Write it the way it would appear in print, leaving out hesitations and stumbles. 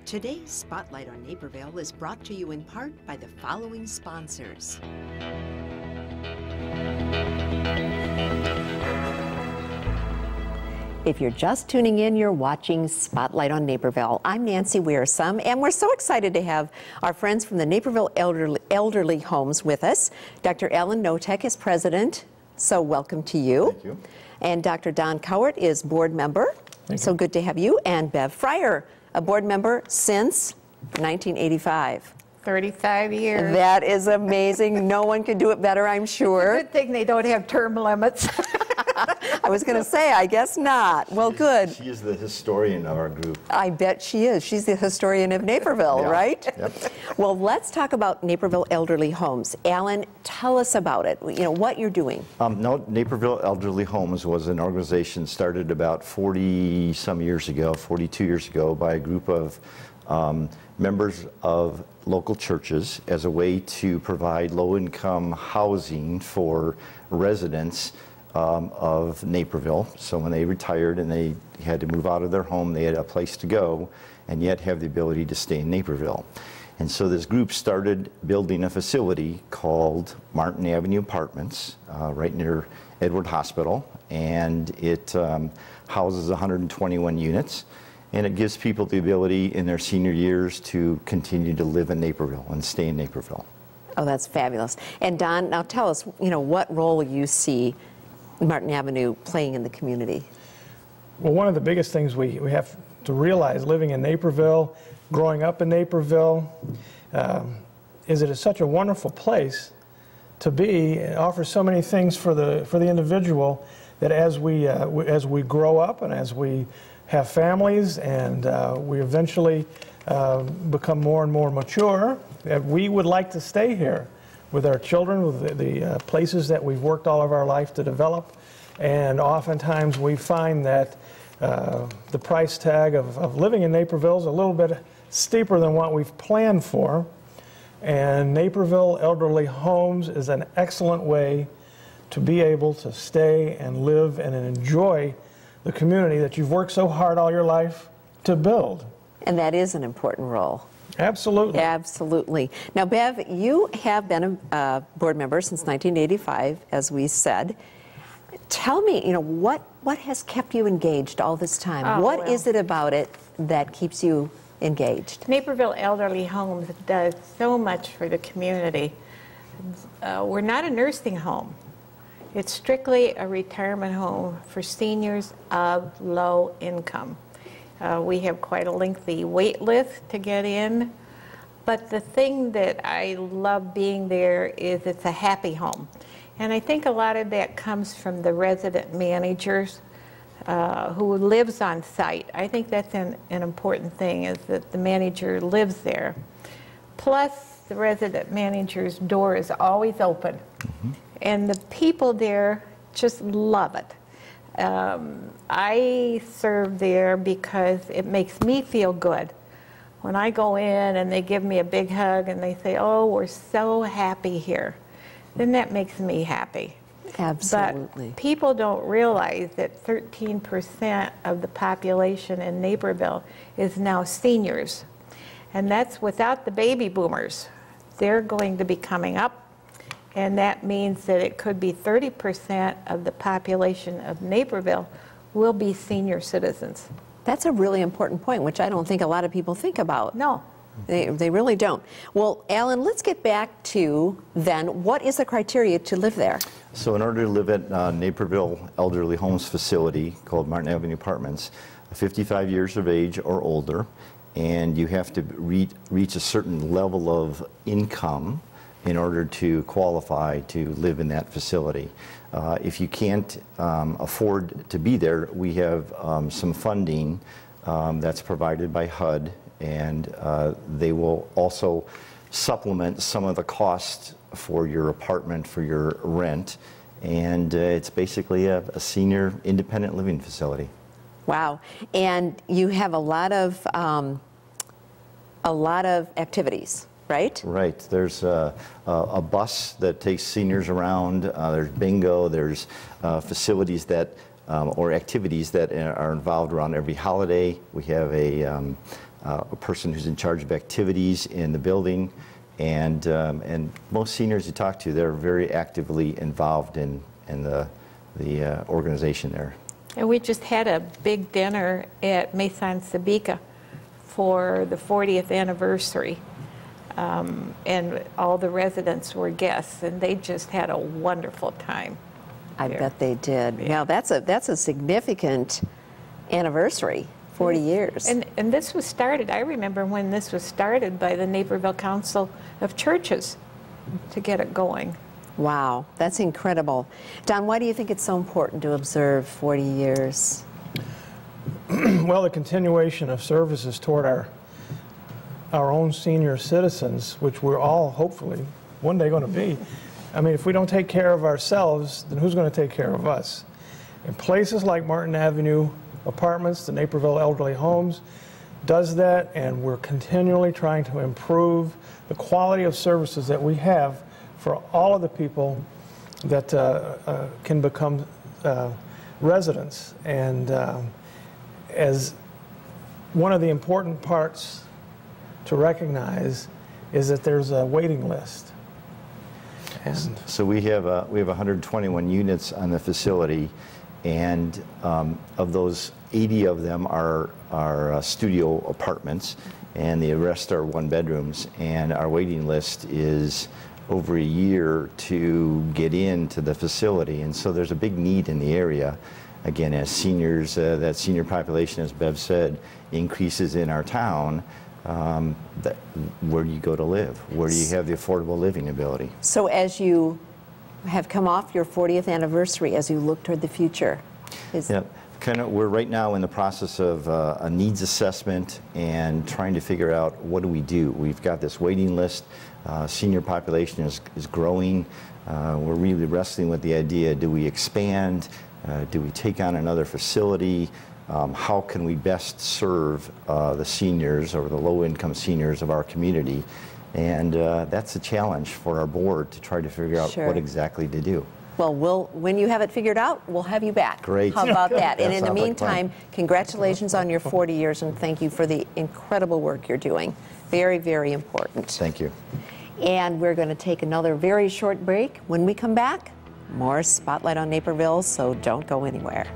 Today's Spotlight on Naperville is brought to you in part by the following sponsors. If you're just tuning in, you're watching Spotlight on Naperville. I'm Nancy Wearsome, and we're so excited to have our friends from the Naperville Elderly Homes with us. Dr. Alan Notek is president, so welcome to you. Thank you. And Dr. Don Cowart is board member. So good to have you. And Bev Fryer, a board member since 1985. 35 years. That is amazing. No one can do it better, I'm sure. Good thing they don't have term limits. I was going to say, I guess not. Well, good. She is the historian of our group. I bet she is. She's the historian of Naperville, Yeah. right? Yep. Well, let's talk about Naperville Elderly Homes. Alan, tell us about it, you know, what you're doing. No, Naperville Elderly Homes was an organization started about 40-some years ago, 42 years ago, by a group of members of local churches as a way to provide low-income housing for residents of Naperville. So when they retired and they had to move out of their home, they had a place to go and yet have the ability to stay in Naperville. And so this group started building a facility called Martin Avenue Apartments right near Edward Hospital, and it houses 121 units, and it gives people the ability in their senior years to continue to live in Naperville and stay in Naperville. Oh, that's fabulous. And Don, now tell us, you know, what role you see Martin Avenue playing in the community. Well, one of the biggest things we have to realize living in Naperville, growing up in Naperville, is it is such a wonderful place to be. It offers so many things for the individual that as we grow up and as we have families and we eventually become more and more mature, that we would like to stay here with our children, with the places that we've worked all of our life to develop. And oftentimes we find that the price tag of living in Naperville is a little bit steeper than what we've planned for. And Naperville Elderly Homes is an excellent way to be able to stay and live and enjoy the community that you've worked so hard all your life to build. And that is an important role. Absolutely. Absolutely. Now, Bev, you have been a board member since 1985, as we said. Tell me, you know, what has kept you engaged all this time? Oh, What well. is it about it that keeps you engaged? Naperville Elderly Homes does so much for the community. We're not a nursing home. It's strictly a retirement home for seniors of low income. We have quite a lengthy wait list to get in, but the thing that I love being there is it's a happy home. And I think a lot of that comes from the resident managers who lives on site. I think that's an important thing, is that the manager lives there. Plus, the resident manager's door is always open. Mm-hmm. And the people there just love it. I serve there because it makes me feel good. When I go in and they give me a big hug and they say, "Oh, we're so happy here," then that makes me happy. Absolutely. But people don't realize that 13% of the population in Naperville is now seniors. And that's without the baby boomers. They're going to be coming up. And that means that it could be 30% of the population of Naperville will be senior citizens. That's a really important point, which I don't think a lot of people think about. No. They really don't. Well, Alan, let's get back to then, what is the criteria to live there? So in order to live at Naperville Elderly Homes facility called Martin Avenue Apartments, 55 years of age or older, and you have to reach a certain level of income in order to qualify to live in that facility. If you can't afford to be there, we have some funding that's provided by HUD, and they will also supplement some of the cost for your apartment, for your rent, and it's basically a senior independent living facility. Wow. And you have a lot of activities, right? Right. There's a bus that takes seniors around. There's bingo. There's facilities that or activities that are involved around every holiday. We have a a person who's in charge of activities in the building, and most seniors you talk to, they're very actively involved in the organization there. And we just had a big dinner at Maison Sabika for the 40th anniversary. And all the residents were guests, and they just had a wonderful time. I bet they did. Yeah. Now, that's a significant anniversary, 40 years. And this was started, I remember when this was started by the Naperville Council of Churches to get it going. Wow, that's incredible. Don, why do you think it's so important to observe 40 years? Well, the continuation of services toward our own senior citizens, which we're all hopefully one day going to be. I mean, if we don't take care of ourselves, then who's going to take care of us? In places like Martin Avenue Apartments, the Naperville Elderly Homes does that, and we're continually trying to improve the quality of services that we have for all of the people that can become residents. And as one of the important parts to recognize is that there's a waiting list. And so we have 121 units on the facility, and of those, 80 of them are studio apartments, and the rest are one bedrooms. And our waiting list is over a year to get into the facility, and so there's a big need in the area. Again, as seniors, that senior population, as Bev said, increases in our town. Where do you go to live? Where do you have the affordable living ability? So as you have come off your 40th anniversary, as you look toward the future, we're right now in the process of a needs assessment and trying to figure out what do we do. We've got this waiting list. Senior population is growing. We're really wrestling with the idea, do we expand? Do we take on another facility? How can we best serve the seniors or the low-income seniors of our community? And that's a challenge for our board to try to figure out what exactly to do. Well, when you have it figured out, we'll have you back. Great. How about that? And in the meantime, congratulations on your 40 years, and thank you for the incredible work you're doing. Very, very important. Thank you. And we're going to take another very short break. When we come back, more Spotlight on Naperville, so don't go anywhere.